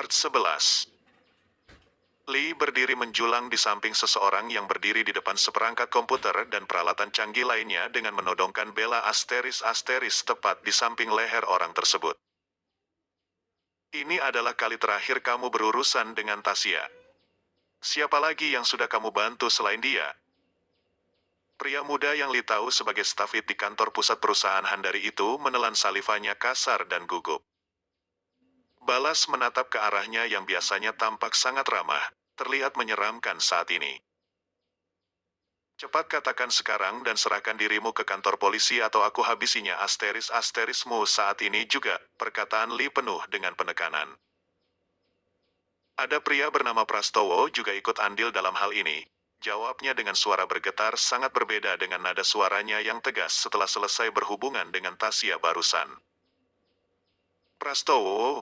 Part 11. Lee berdiri menjulang di samping seseorang yang berdiri di depan seperangkat komputer dan peralatan canggih lainnya dengan menodongkan bela asteris tepat di samping leher orang tersebut. Ini adalah kali terakhir kamu berurusan dengan Tasya. Siapa lagi yang sudah kamu bantu selain dia? Pria muda yang Lee tahu sebagai stafit di kantor pusat perusahaan Handari itu menelan salivanya kasar dan gugup. Balas menatap ke arahnya yang biasanya tampak sangat ramah, terlihat menyeramkan saat ini. Cepat katakan sekarang dan serahkan dirimu ke kantor polisi atau aku habisinya asterismu saat ini juga, perkataan Lee penuh dengan penekanan. Ada pria bernama Prastowo juga ikut andil dalam hal ini, jawabnya dengan suara bergetar sangat berbeda dengan nada suaranya yang tegas setelah selesai berhubungan dengan Tasya barusan. Prastowo,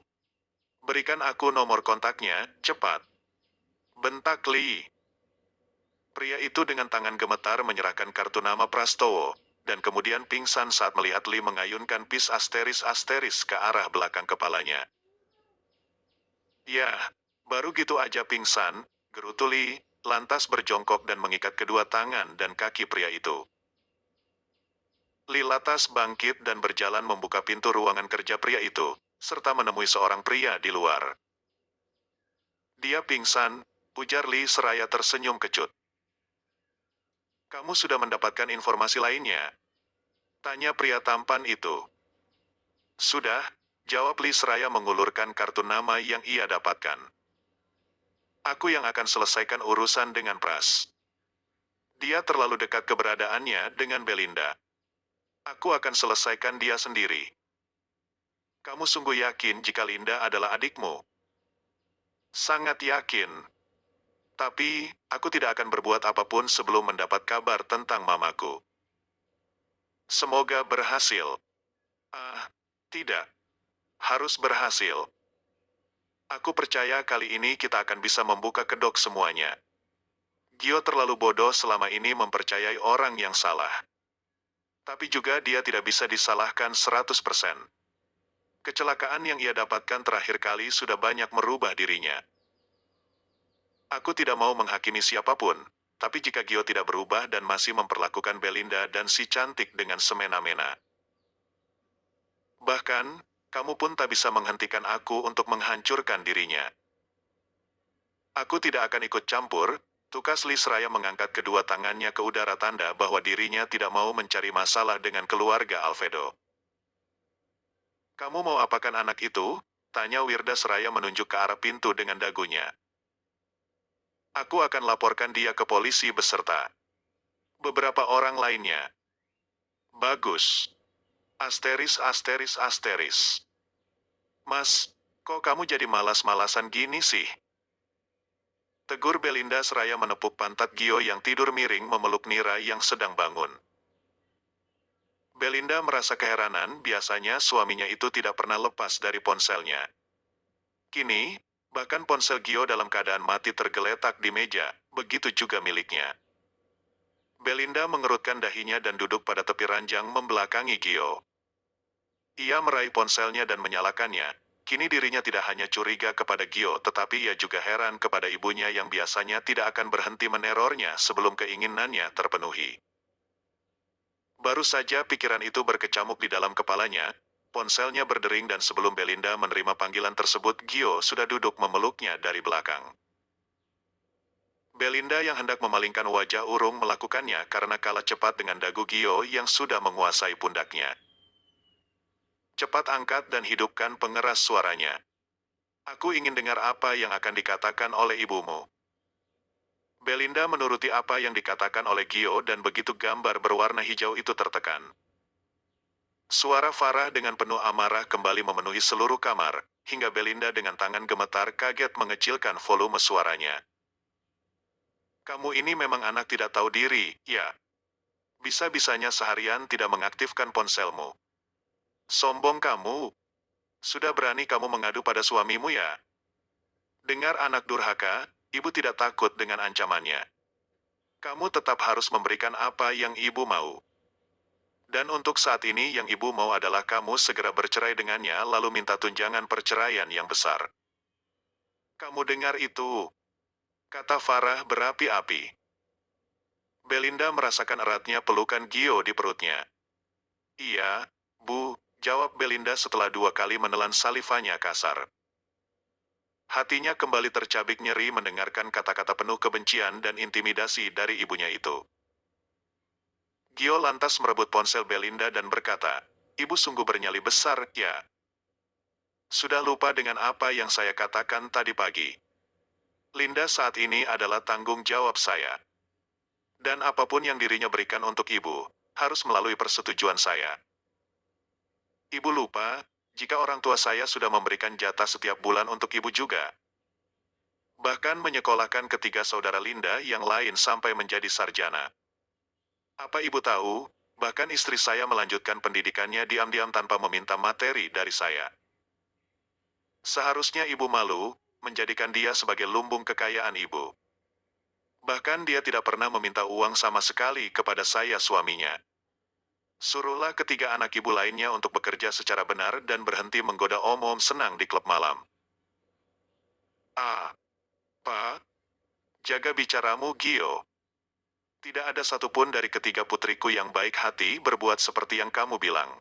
berikan aku nomor kontaknya, cepat. Bentak Lee. Pria itu dengan tangan gemetar menyerahkan kartu nama Prastowo, dan kemudian pingsan saat melihat Lee mengayunkan pis asteris ke arah belakang kepalanya. Ya, baru gitu aja pingsan, gerutu Lee, lantas berjongkok dan mengikat kedua tangan dan kaki pria itu. Lee lantas bangkit dan berjalan membuka pintu ruangan kerja pria itu, serta menemui seorang pria di luar. Dia pingsan, ujar Lee seraya tersenyum kecut. Kamu sudah mendapatkan informasi lainnya? Tanya pria tampan itu. Sudah, jawab Lee seraya mengulurkan kartu nama yang ia dapatkan. Aku yang akan selesaikan urusan dengan Pras. Dia terlalu dekat keberadaannya dengan Belinda. Aku akan selesaikan dia sendiri. Kamu sungguh yakin jika Linda adalah adikmu? Sangat yakin. Tapi, aku tidak akan berbuat apapun sebelum mendapat kabar tentang mamaku. Semoga berhasil. Tidak. Harus berhasil. Aku percaya kali ini kita akan bisa membuka kedok semuanya. Gio terlalu bodoh selama ini mempercayai orang yang salah. Tapi juga dia tidak bisa disalahkan 100%. Kecelakaan yang ia dapatkan terakhir kali sudah banyak merubah dirinya. Aku tidak mau menghakimi siapapun, tapi jika Gio tidak berubah dan masih memperlakukan Belinda dan si cantik dengan semena-mena. Bahkan, kamu pun tak bisa menghentikan aku untuk menghancurkan dirinya. Aku tidak akan ikut campur, tukas Lee seraya mengangkat kedua tangannya ke udara tanda bahwa dirinya tidak mau mencari masalah dengan keluarga Alfredo. Kamu mau apakan anak itu? Tanya Wirda seraya menunjuk ke arah pintu dengan dagunya. Aku akan laporkan dia ke polisi beserta beberapa orang lainnya. Bagus. Asteris. Mas, kok kamu jadi malas-malasan gini sih? Tegur Belinda seraya menepuk pantat Gio yang tidur miring memeluk Nira yang sedang bangun. Belinda merasa keheranan, biasanya suaminya itu tidak pernah lepas dari ponselnya. Kini, bahkan ponsel Gio dalam keadaan mati tergeletak di meja, begitu juga miliknya. Belinda mengerutkan dahinya dan duduk pada tepi ranjang membelakangi Gio. Ia meraih ponselnya dan menyalakannya. Kini dirinya tidak hanya curiga kepada Gio tetapi ia juga heran kepada ibunya yang biasanya tidak akan berhenti menerornya sebelum keinginannya terpenuhi. Baru saja pikiran itu berkecamuk di dalam kepalanya, ponselnya berdering dan sebelum Belinda menerima panggilan tersebut Gio sudah duduk memeluknya dari belakang. Belinda yang hendak memalingkan wajah urung melakukannya karena kalah cepat dengan dagu Gio yang sudah menguasai pundaknya. Cepat angkat dan hidupkan pengeras suaranya. Aku ingin dengar apa yang akan dikatakan oleh ibumu. Belinda menuruti apa yang dikatakan oleh Gio dan begitu gambar berwarna hijau itu tertekan. Suara Farah dengan penuh amarah kembali memenuhi seluruh kamar, hingga Belinda dengan tangan gemetar kaget mengecilkan volume suaranya. Kamu ini memang anak tidak tahu diri, ya? Bisa-bisanya seharian tidak mengaktifkan ponselmu. Sombong kamu. Sudah berani kamu mengadu pada suamimu ya? Dengar anak durhaka, ibu tidak takut dengan ancamannya. Kamu tetap harus memberikan apa yang ibu mau. Dan untuk saat ini yang ibu mau adalah kamu segera bercerai dengannya lalu minta tunjangan perceraian yang besar. Kamu dengar itu? Kata Farah berapi-api. Belinda merasakan eratnya pelukan Gio di perutnya. Iya, Bu, jawab Belinda setelah 2 kali menelan salivanya kasar. Hatinya kembali tercabik nyeri mendengarkan kata-kata penuh kebencian dan intimidasi dari ibunya itu. Gio lantas merebut ponsel Belinda dan berkata, "Ibu sungguh bernyali besar, ya. Sudah lupa dengan apa yang saya katakan tadi pagi. Linda saat ini adalah tanggung jawab saya. Dan apapun yang dirinya berikan untuk ibu, harus melalui persetujuan saya. Ibu lupa, jika orang tua saya sudah memberikan jatah setiap bulan untuk ibu juga. Bahkan menyekolahkan ketiga saudara Linda yang lain sampai menjadi sarjana. Apa ibu tahu, bahkan istri saya melanjutkan pendidikannya diam-diam tanpa meminta materi dari saya. Seharusnya ibu malu, menjadikan dia sebagai lumbung kekayaan ibu. Bahkan dia tidak pernah meminta uang sama sekali kepada saya suaminya. Suruhlah ketiga anak ibu lainnya untuk bekerja secara benar dan berhenti menggoda om-om senang di klub malam." "Ah, Pak, jaga bicaramu Gio. Tidak ada satupun dari ketiga putriku yang baik hati berbuat seperti yang kamu bilang.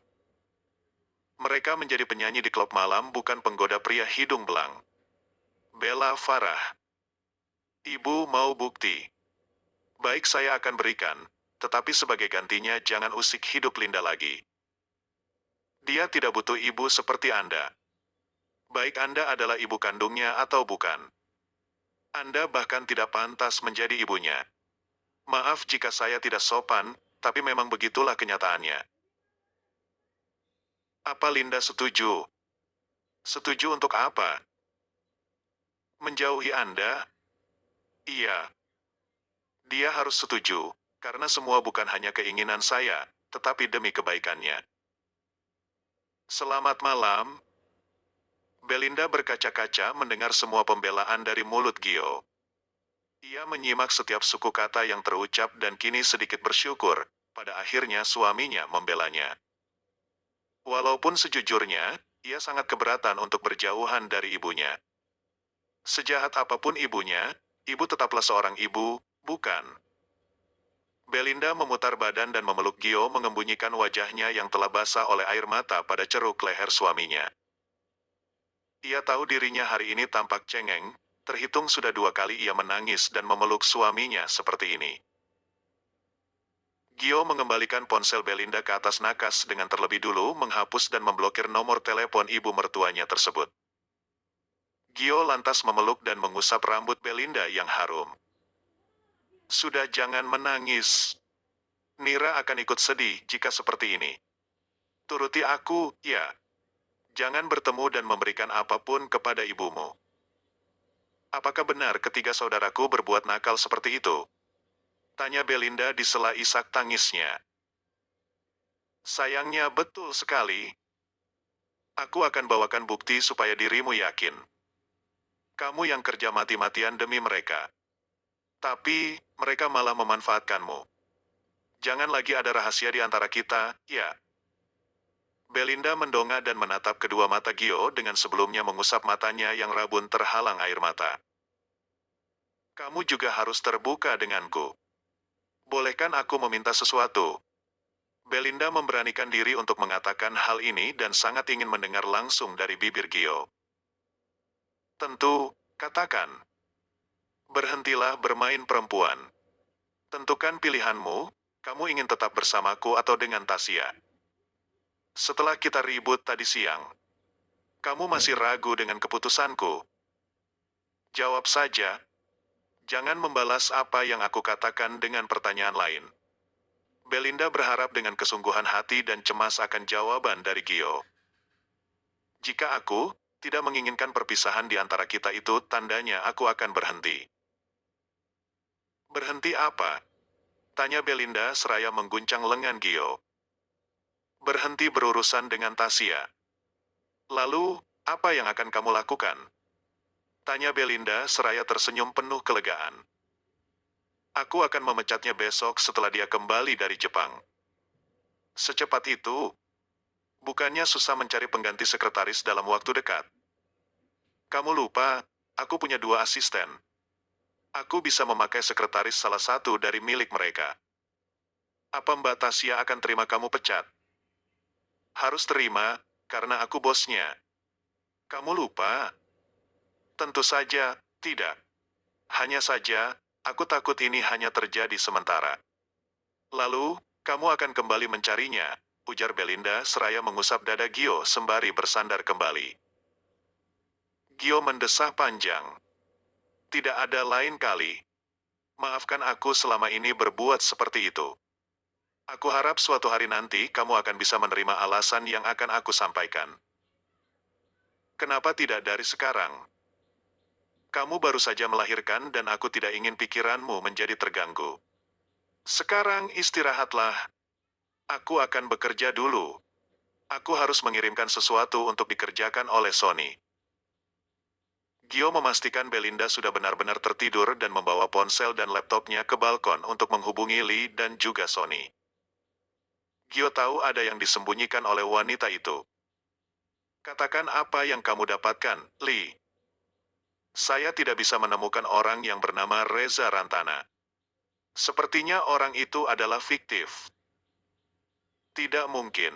Mereka menjadi penyanyi di klub malam bukan penggoda pria hidung belang." Bella Farah. "Ibu mau bukti? Baik, saya akan berikan, tetapi sebagai gantinya jangan usik hidup Linda lagi. Dia tidak butuh ibu seperti Anda. Baik Anda adalah ibu kandungnya atau bukan. Anda bahkan tidak pantas menjadi ibunya. Maaf jika saya tidak sopan, tapi memang begitulah kenyataannya." "Apa Linda setuju?" "Setuju untuk apa? Menjauhi Anda?" "Iya. Dia harus setuju, karena semua bukan hanya keinginan saya, tetapi demi kebaikannya." "Selamat malam." Belinda berkaca-kaca mendengar semua pembelaan dari mulut Gio. Ia menyimak setiap suku kata yang terucap dan kini sedikit bersyukur, pada akhirnya suaminya membelanya. Walaupun sejujurnya, ia sangat keberatan untuk berjauhan dari ibunya. Sejahat apapun ibunya, ibu tetaplah seorang ibu, bukan? Belinda memutar badan dan memeluk Gio mengembunyikan wajahnya yang telah basah oleh air mata pada ceruk leher suaminya. Ia tahu dirinya hari ini tampak cengeng, terhitung sudah 2 kali ia menangis dan memeluk suaminya seperti ini. Gio mengembalikan ponsel Belinda ke atas nakas dengan terlebih dulu menghapus dan memblokir nomor telepon ibu mertuanya tersebut. Gio lantas memeluk dan mengusap rambut Belinda yang harum. "Sudah, jangan menangis. Nira akan ikut sedih jika seperti ini. Turuti aku, ya. Jangan bertemu dan memberikan apapun kepada ibumu." "Apakah benar ketiga saudaraku berbuat nakal seperti itu?" tanya Belinda di sela isak tangisnya. "Sayangnya betul sekali. Aku akan bawakan bukti supaya dirimu yakin. Kamu yang kerja mati-matian demi mereka. Tapi, mereka malah memanfaatkanmu. Jangan lagi ada rahasia di antara kita, ya." Belinda mendongak dan menatap kedua mata Gio dengan sebelumnya mengusap matanya yang rabun terhalang air mata. "Kamu juga harus terbuka denganku. Bolehkan aku meminta sesuatu?" Belinda memberanikan diri untuk mengatakan hal ini dan sangat ingin mendengar langsung dari bibir Gio. "Tentu, katakan. Berhentilah bermain perempuan. Tentukan pilihanmu, kamu ingin tetap bersamaku atau dengan Tasya. Setelah kita ribut tadi siang, kamu masih ragu dengan keputusanku. Jawab saja. Jangan membalas apa yang aku katakan dengan pertanyaan lain." Belinda berharap dengan kesungguhan hati dan cemas akan jawaban dari Gio. "Jika aku tidak menginginkan perpisahan di antara kita, itu tandanya aku akan berhenti." "Berhenti apa?" tanya Belinda seraya mengguncang lengan Gio. "Berhenti berurusan dengan Tasya." "Lalu, apa yang akan kamu lakukan?" tanya Belinda seraya tersenyum penuh kelegaan. "Aku akan memecatnya besok setelah dia kembali dari Jepang." "Secepat itu? Bukannya susah mencari pengganti sekretaris dalam waktu dekat?" "Kamu lupa, Aku punya 2 asisten. Aku bisa memakai sekretaris salah satu dari milik mereka. Apa Mbak Tasya akan terima kamu pecat? Harus terima, karena aku bosnya. Kamu lupa? Tentu saja, tidak. Hanya saja, aku takut ini hanya terjadi sementara. Lalu, kamu akan kembali mencarinya, ujar Belinda seraya mengusap dada Gio sembari bersandar kembali. Gio mendesah panjang. Tidak ada lain kali. Maafkan aku selama ini berbuat seperti itu. Aku harap suatu hari nanti kamu akan bisa menerima alasan yang akan aku sampaikan. Kenapa tidak dari sekarang? Kamu baru saja melahirkan dan aku tidak ingin pikiranmu menjadi terganggu. Sekarang istirahatlah. Aku akan bekerja dulu. Aku harus mengirimkan sesuatu untuk dikerjakan oleh Sony. Gio memastikan Belinda sudah benar-benar tertidur dan membawa ponsel dan laptopnya ke balkon untuk menghubungi Lee dan juga Sony. Gio tahu ada yang disembunyikan oleh wanita itu. Katakan apa yang kamu dapatkan, Lee. Saya tidak bisa menemukan orang yang bernama Reza Rantana. Sepertinya orang itu adalah fiktif. Tidak mungkin.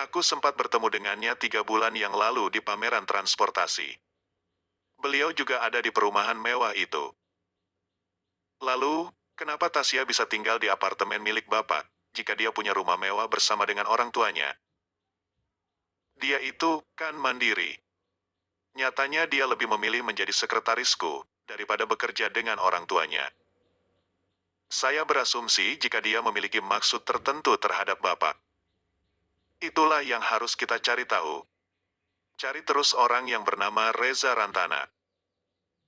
Aku sempat bertemu dengannya 3 bulan yang lalu di pameran transportasi. Beliau juga ada di perumahan mewah itu. Lalu, kenapa Tasya bisa tinggal di apartemen milik Bapak, jika dia punya rumah mewah bersama dengan orang tuanya? Dia itu, kan mandiri. Nyatanya dia lebih memilih menjadi sekretarisku, daripada bekerja dengan orang tuanya. Saya berasumsi jika dia memiliki maksud tertentu terhadap Bapak. Itulah yang harus kita cari tahu. Cari terus orang yang bernama Reza Rantana.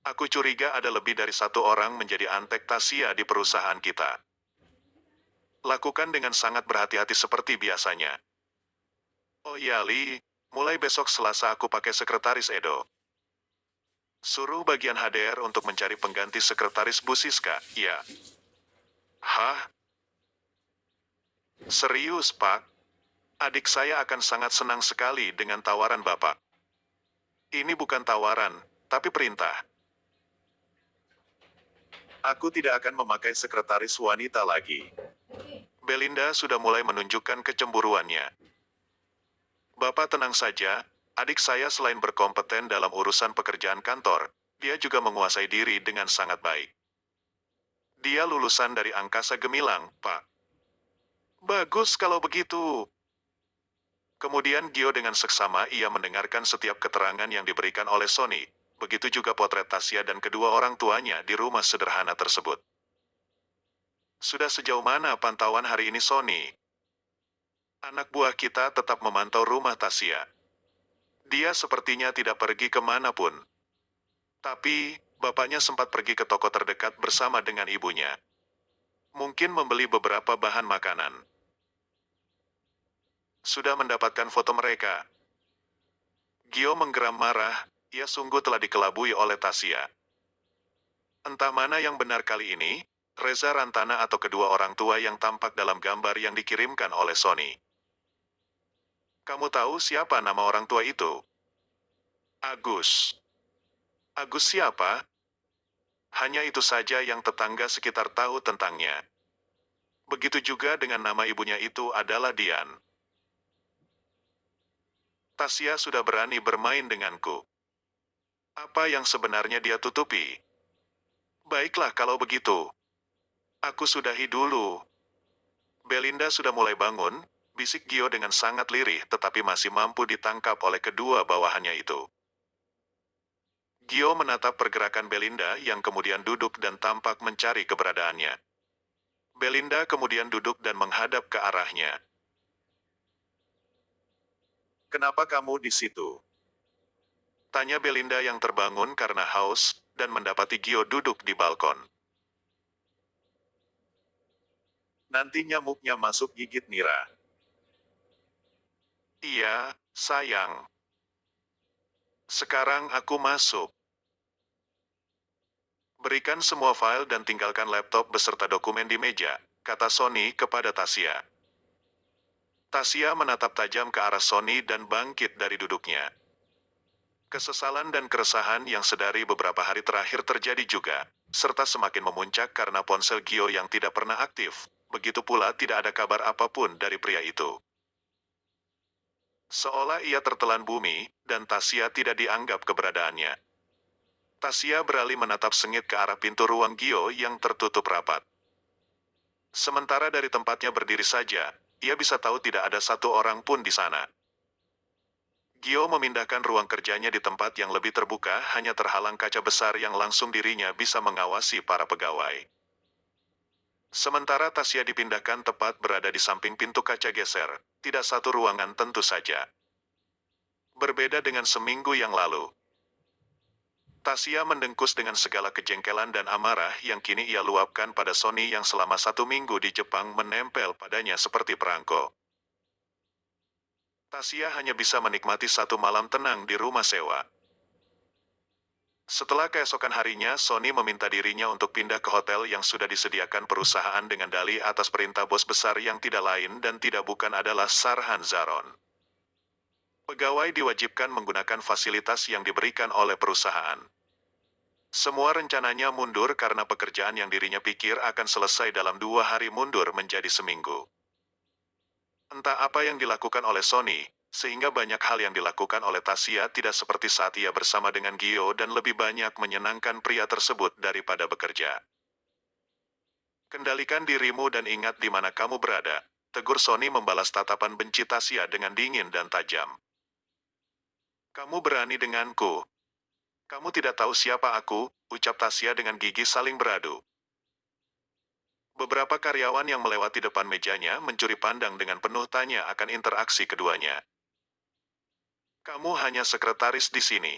Aku curiga ada lebih dari 1 orang menjadi antek Tasya di perusahaan kita. Lakukan dengan sangat berhati-hati seperti biasanya. Oh ya Lee, mulai besok Selasa aku pakai sekretaris Edo. Suruh bagian HDR untuk mencari pengganti sekretaris Bu Siska, ya. Hah? Serius Pak? Adik saya akan sangat senang sekali dengan tawaran Bapak. Ini bukan tawaran, tapi perintah. Aku tidak akan memakai sekretaris wanita lagi. Belinda sudah mulai menunjukkan kecemburuannya. Bapak tenang saja, adik saya selain berkompeten dalam urusan pekerjaan kantor, dia juga menguasai diri dengan sangat baik. Dia lulusan dari Angkasa Gemilang, Pak. Bagus kalau begitu. Kemudian Gio dengan seksama ia mendengarkan setiap keterangan yang diberikan oleh Sony, begitu juga potret Tasya dan kedua orang tuanya di rumah sederhana tersebut. Sudah sejauh mana pantauan hari ini Sony? Anak buah kita tetap memantau rumah Tasya. Dia sepertinya tidak pergi kemanapun. Tapi, bapaknya sempat pergi ke toko terdekat bersama dengan ibunya. Mungkin membeli beberapa bahan makanan. Sudah mendapatkan foto mereka. Gio menggeram marah, ia sungguh telah dikelabui oleh Tasya. Entah mana yang benar kali ini, Reza Rantana atau kedua orang tua yang tampak dalam gambar yang dikirimkan oleh Sony. Kamu tahu siapa nama orang tua itu? Agus. Agus siapa? Hanya itu saja yang tetangga sekitar tahu tentangnya. Begitu juga dengan nama ibunya itu adalah Dian. Tasya sudah berani bermain denganku. Apa yang sebenarnya dia tutupi? Baiklah kalau begitu. Aku sudahi dulu. Belinda sudah mulai bangun, bisik Gio dengan sangat lirih tetapi masih mampu ditangkap oleh kedua bawahannya itu. Gio menatap pergerakan Belinda yang kemudian duduk dan tampak mencari keberadaannya. Belinda kemudian duduk dan menghadap ke arahnya. Kenapa kamu di situ? Tanya Belinda yang terbangun karena haus, dan mendapati Gio duduk di balkon. Nanti nyamuknya masuk gigit Mira. Iya, sayang. Sekarang aku masuk. Berikan semua file dan tinggalkan laptop beserta dokumen di meja, kata Sony kepada Tasya. Tasya menatap tajam ke arah Sony dan bangkit dari duduknya. Kesesalan dan keresahan yang sedari beberapa hari terakhir terjadi juga, serta semakin memuncak karena ponsel Gio yang tidak pernah aktif. Begitu pula tidak ada kabar apapun dari pria itu. Seolah ia tertelan bumi, dan Tasya tidak dianggap keberadaannya. Tasya beralih menatap sengit ke arah pintu ruang Gio yang tertutup rapat. Sementara dari tempatnya berdiri saja, ia bisa tahu tidak ada satu orang pun di sana. Gio memindahkan ruang kerjanya di tempat yang lebih terbuka hanya terhalang kaca besar yang langsung dirinya bisa mengawasi para pegawai. Sementara Tasya dipindahkan tepat berada di samping pintu kaca geser, tidak satu ruangan tentu saja. Berbeda dengan seminggu yang lalu. Tasya mendengkus dengan segala kejengkelan dan amarah yang kini ia luapkan pada Sony yang selama 1 minggu di Jepang menempel padanya seperti perangko. Tasya hanya bisa menikmati satu malam tenang di rumah sewa. Setelah keesokan harinya, Sony meminta dirinya untuk pindah ke hotel yang sudah disediakan perusahaan dengan dalih atas perintah bos besar yang tidak lain dan tidak bukan adalah Sarhan Zaron. Pegawai diwajibkan menggunakan fasilitas yang diberikan oleh perusahaan. Semua rencananya mundur karena pekerjaan yang dirinya pikir akan selesai dalam 2 hari mundur menjadi seminggu. Entah apa yang dilakukan oleh Sony, sehingga banyak hal yang dilakukan oleh Tasya tidak seperti saat ia bersama dengan Gio dan lebih banyak menyenangkan pria tersebut daripada bekerja. Kendalikan dirimu dan ingat di mana kamu berada, tegur Sony membalas tatapan benci Tasya dengan dingin dan tajam. Kamu berani denganku. Kamu tidak tahu siapa aku, ucap Tasya dengan gigi saling beradu. Beberapa karyawan yang melewati depan mejanya mencuri pandang dengan penuh tanya akan interaksi keduanya. Kamu hanya sekretaris di sini.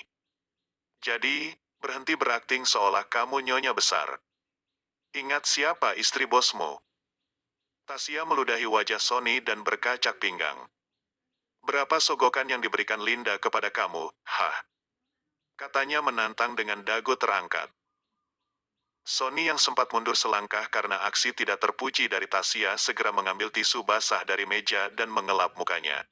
Jadi, berhenti berakting seolah kamu nyonya besar. Ingat siapa istri bosmu. Tasya meludahi wajah Sony dan berkacak pinggang. Berapa sogokan yang diberikan Linda kepada kamu, hah? Katanya menantang dengan dagu terangkat. Sony yang sempat mundur selangkah karena aksi tidak terpuji dari Tasya segera mengambil tisu basah dari meja dan mengelap mukanya.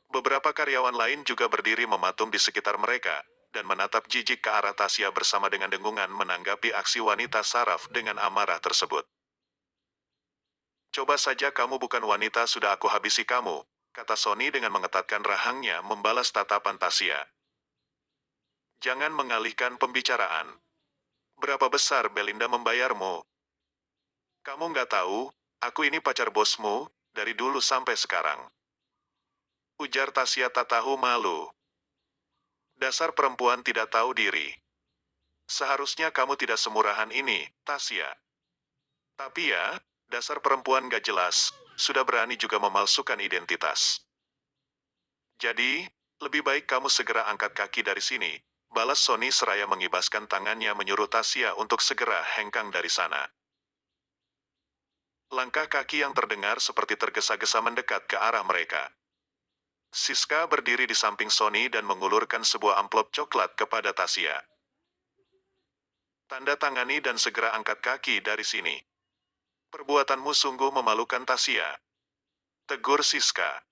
Beberapa karyawan lain juga berdiri mematung di sekitar mereka, dan menatap jijik ke arah Tasya bersama dengan dengungan menanggapi aksi wanita saraf dengan amarah tersebut. Coba saja kamu bukan wanita sudah aku habisi kamu, kata Sony dengan mengetatkan rahangnya membalas tatapan Tasya. Jangan mengalihkan pembicaraan. Berapa besar Belinda membayarmu? Kamu nggak tahu, aku ini pacar bosmu, dari dulu sampai sekarang. Ujar Tasya tak tahu malu. Dasar perempuan tidak tahu diri. Seharusnya kamu tidak semurahan ini, Tasya. Tapi ya, dasar perempuan gak jelas, sudah berani juga memalsukan identitas. Jadi, lebih baik kamu segera angkat kaki dari sini, balas Sony seraya mengibaskan tangannya menyuruh Tasya untuk segera hengkang dari sana. Langkah kaki yang terdengar seperti tergesa-gesa mendekat ke arah mereka. Siska berdiri di samping Sony dan mengulurkan sebuah amplop coklat kepada Tasya. Tanda tangani dan segera angkat kaki dari sini. Perbuatanmu sungguh memalukan Tasya. Tegur Siska.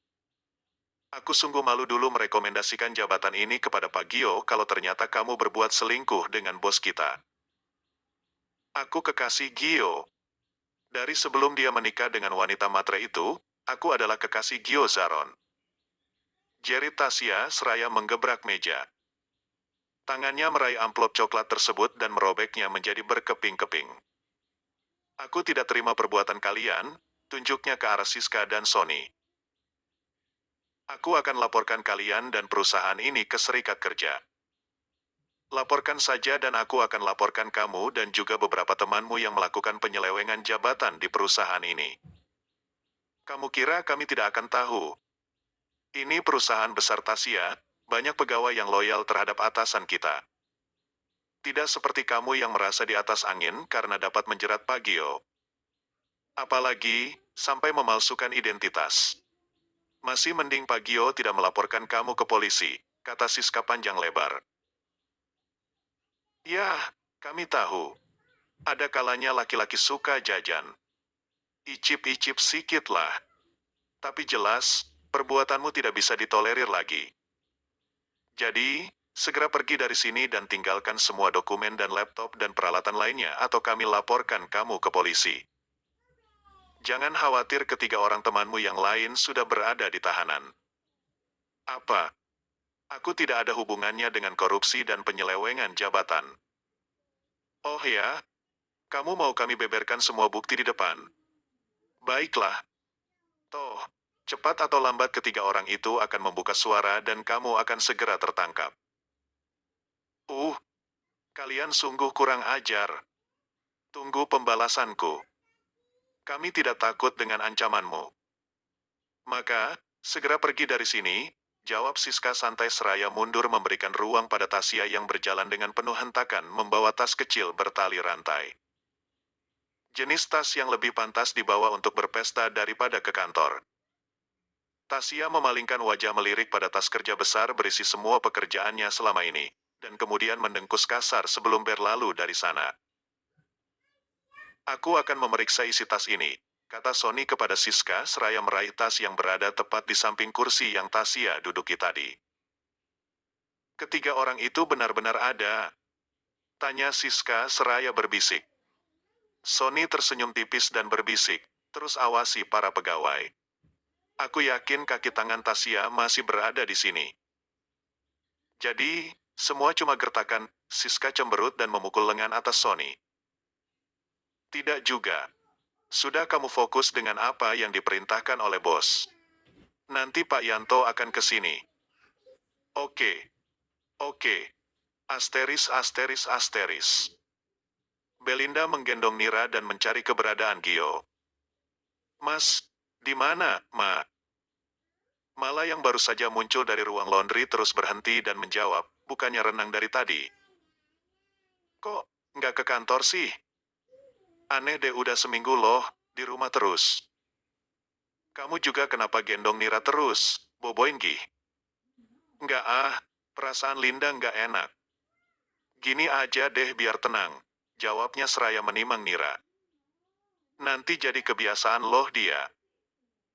Aku sungguh malu dulu merekomendasikan jabatan ini kepada Pak Gio kalau ternyata kamu berbuat selingkuh dengan bos kita. Aku kekasih Gio. Dari sebelum dia menikah dengan wanita matre itu, aku adalah kekasih Gio Zaron. Jerit Tasya seraya menggebrak meja. Tangannya meraih amplop coklat tersebut dan merobeknya menjadi berkeping-keping. Aku tidak terima perbuatan kalian, tunjuknya ke arah Siska dan Sony. Aku akan laporkan kalian dan perusahaan ini ke serikat kerja. Laporkan saja dan aku akan laporkan kamu dan juga beberapa temanmu yang melakukan penyelewengan jabatan di perusahaan ini. Kamu kira kami tidak akan tahu? Ini perusahaan besar Tasya, banyak pegawai yang loyal terhadap atasan kita. Tidak seperti kamu yang merasa di atas angin karena dapat menjerat Pak Gio. Apalagi, sampai memalsukan identitas. Masih mending Pak Gio tidak melaporkan kamu ke polisi, kata Siska panjang lebar. Yah, kami tahu. Ada kalanya laki-laki suka jajan. Icip-icip sikit lah. Tapi jelas, perbuatanmu tidak bisa ditolerir lagi. Jadi, segera pergi dari sini dan tinggalkan semua dokumen dan laptop dan peralatan lainnya atau kami laporkan kamu ke polisi. Jangan khawatir ketiga orang temanmu yang lain sudah berada di tahanan. Apa? Aku tidak ada hubungannya dengan korupsi dan penyelewengan jabatan. Oh ya? Kamu mau kami beberkan semua bukti di depan? Baiklah. Toh, cepat atau lambat ketiga orang itu akan membuka suara dan kamu akan segera tertangkap. Uh, Kalian sungguh kurang ajar. Tunggu pembalasanku. Kami tidak takut dengan ancamanmu. Maka, segera pergi dari sini, jawab Siska santai seraya mundur memberikan ruang pada Tasya yang berjalan dengan penuh hentakan membawa tas kecil bertali rantai. Jenis tas yang lebih pantas dibawa untuk berpesta daripada ke kantor. Tasya memalingkan wajah melirik pada tas kerja besar berisi semua pekerjaannya selama ini, dan kemudian mendengkus kasar sebelum berlalu dari sana. Aku akan memeriksa isi tas ini, kata Sony kepada Siska seraya meraih tas yang berada tepat di samping kursi yang Tasya duduki tadi. Ketiga orang itu benar-benar ada? Tanya Siska seraya berbisik. Sony tersenyum tipis dan berbisik, terus awasi para pegawai. Aku yakin kaki tangan Tasya masih berada di sini. Jadi, semua cuma gertakan, Siska cemberut dan memukul lengan atas Sony. Tidak juga. Sudah kamu fokus dengan apa yang diperintahkan oleh bos. Nanti Pak Yanto akan ke sini. Oke. Asteris asteris asteris. Belinda menggendong Nira dan mencari keberadaan Gio. Mas, di mana, Ma? Mala yang baru saja muncul dari ruang laundry terus berhenti dan menjawab, bukannya renang dari tadi. Kok, nggak ke kantor sih? Aneh deh udah seminggu loh, di rumah terus. Kamu juga kenapa gendong Nira terus, boboin Gi? Nggak perasaan Linda nggak enak. Gini aja deh biar tenang, jawabnya seraya menimang Nira. Nanti jadi kebiasaan loh dia.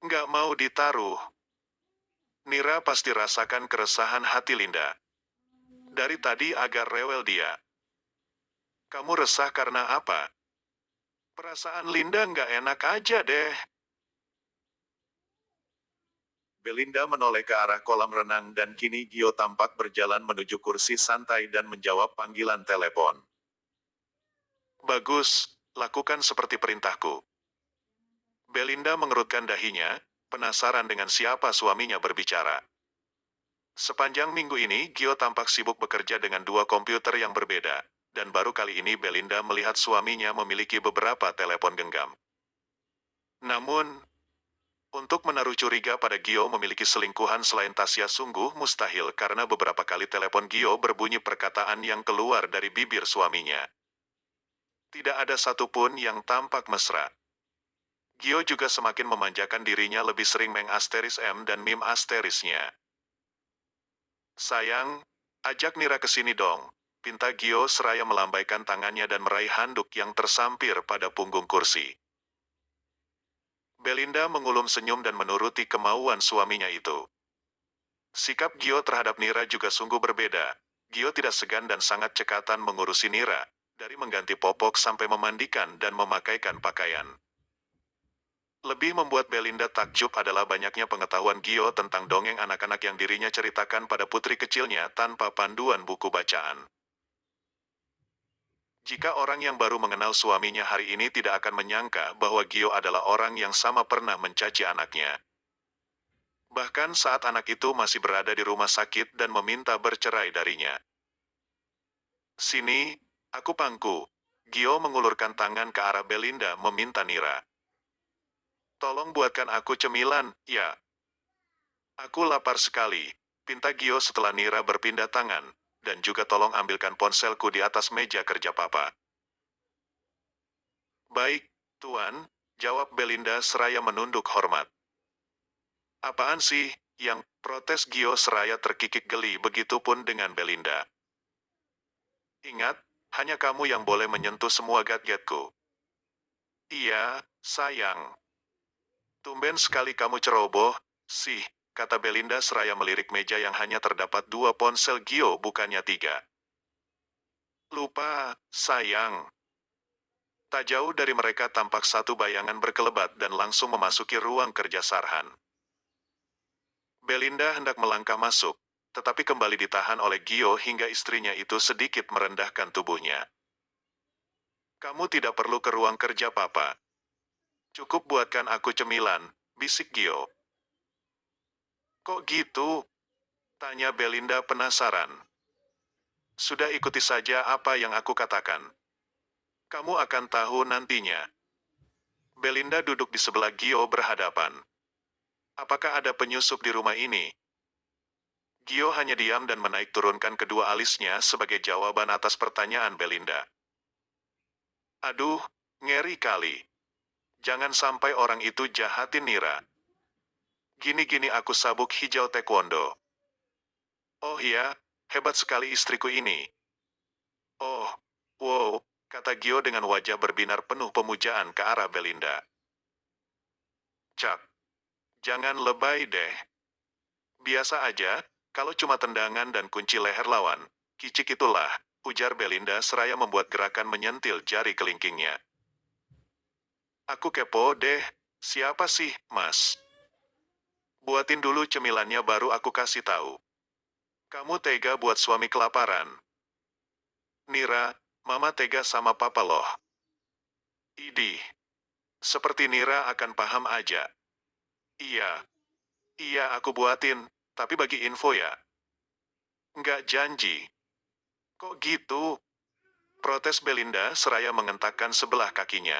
Nggak mau ditaruh. Nira pasti rasakan keresahan hati Linda. Dari tadi agak rewel dia. Kamu resah karena apa? Perasaan Linda nggak enak aja deh. Belinda menoleh ke arah kolam renang dan kini Gio tampak berjalan menuju kursi santai dan menjawab panggilan telepon. Bagus, lakukan seperti perintahku. Belinda mengerutkan dahinya, penasaran dengan siapa suaminya berbicara. Sepanjang minggu ini Gio tampak sibuk bekerja dengan dua komputer yang berbeda, dan baru kali ini Belinda melihat suaminya memiliki beberapa telepon genggam. Namun, untuk menaruh curiga pada Gio memiliki selingkuhan selain Tasya sungguh mustahil karena beberapa kali telepon Gio berbunyi perkataan yang keluar dari bibir suaminya. Tidak ada satupun yang tampak mesra. Gio juga semakin memanjakan dirinya lebih sering mengasteris M dan mim asterisnya. Sayang, ajak Nira ke sini dong, pinta Gio seraya melambaikan tangannya dan meraih handuk yang tersampir pada punggung kursi. Belinda mengulum senyum dan menuruti kemauan suaminya itu. Sikap Gio terhadap Nira juga sungguh berbeda. Gio tidak segan dan sangat cekatan mengurusi Nira, dari mengganti popok sampai memandikan dan memakaikan pakaian. Lebih membuat Belinda takjub adalah banyaknya pengetahuan Gio tentang dongeng anak-anak yang dirinya ceritakan pada putri kecilnya tanpa panduan buku bacaan. Jika orang yang baru mengenal suaminya hari ini tidak akan menyangka bahwa Gio adalah orang yang sama pernah mencaci anaknya. Bahkan saat anak itu masih berada di rumah sakit dan meminta bercerai darinya. Sini, aku pangku. Gio mengulurkan tangan ke arah Belinda meminta Nira. Tolong buatkan aku cemilan, ya. Aku lapar sekali, pinta Gio setelah Nira berpindah tangan, dan juga tolong ambilkan ponselku di atas meja kerja papa. Baik, Tuan, jawab Belinda seraya menunduk hormat. Apaan sih, yang protes Gio seraya terkikik geli begitupun dengan Belinda. Ingat, hanya kamu yang boleh menyentuh semua gadgetku. Iya, sayang. Tumben sekali kamu ceroboh, sih, kata Belinda seraya melirik meja yang hanya terdapat 2 ponsel Gio bukannya 3. Lupa, sayang. Tak jauh dari mereka tampak satu bayangan berkelebat dan langsung memasuki ruang kerja Sarhan. Belinda hendak melangkah masuk, tetapi kembali ditahan oleh Gio hingga istrinya itu sedikit merendahkan tubuhnya. Kamu tidak perlu ke ruang kerja Papa. Cukup buatkan aku cemilan, bisik Gio. Kok gitu? Tanya Belinda penasaran. Sudah ikuti saja apa yang aku katakan. Kamu akan tahu nantinya. Belinda duduk di sebelah Gio berhadapan. Apakah ada penyusup di rumah ini? Gio hanya diam dan menaik turunkan kedua alisnya sebagai jawaban atas pertanyaan Belinda. Aduh, ngeri kali. Jangan sampai orang itu jahatin Nira. Gini-gini aku sabuk hijau taekwondo. Oh iya, hebat sekali istriku ini. Oh, wow, kata Gio dengan wajah berbinar penuh pemujaan ke arah Belinda. Cak, jangan lebay deh. Biasa aja, kalau cuma tendangan dan kunci leher lawan, kicik itulah, ujar Belinda seraya membuat gerakan menyentil jari kelingkingnya. Aku kepo deh, siapa sih, Mas? Buatin dulu cemilannya baru aku kasih tahu. Kamu tega buat suami kelaparan. Nira, Mama tega sama Papa loh. Idih, seperti Nira akan paham aja. Iya, iya aku buatin, tapi bagi info ya. Nggak janji. Kok gitu? Protes Belinda seraya mengentakkan sebelah kakinya.